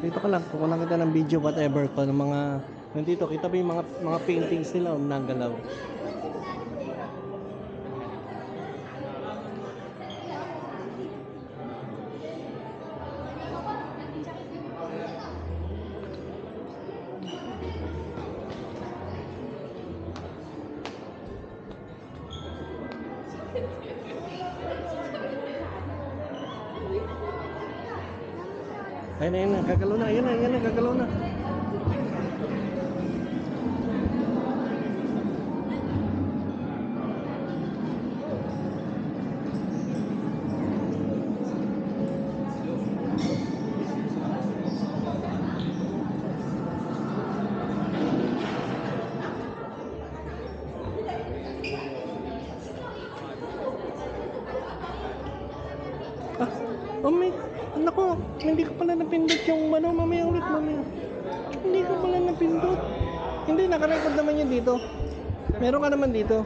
Dito ka lang, kukunan kita ng video whatever ko ng mga nandito. Kita mo yung mga paintings nila nagalaw. Ayun na, gagalaw na, ayun na, gagalaw na. Oh may, nako, hindi ko pala napindot yung ano, mamaya ulit, mamaya. Hindi ko pala napindot. Hindi, nakarecord naman yun dito. Meron ka naman dito.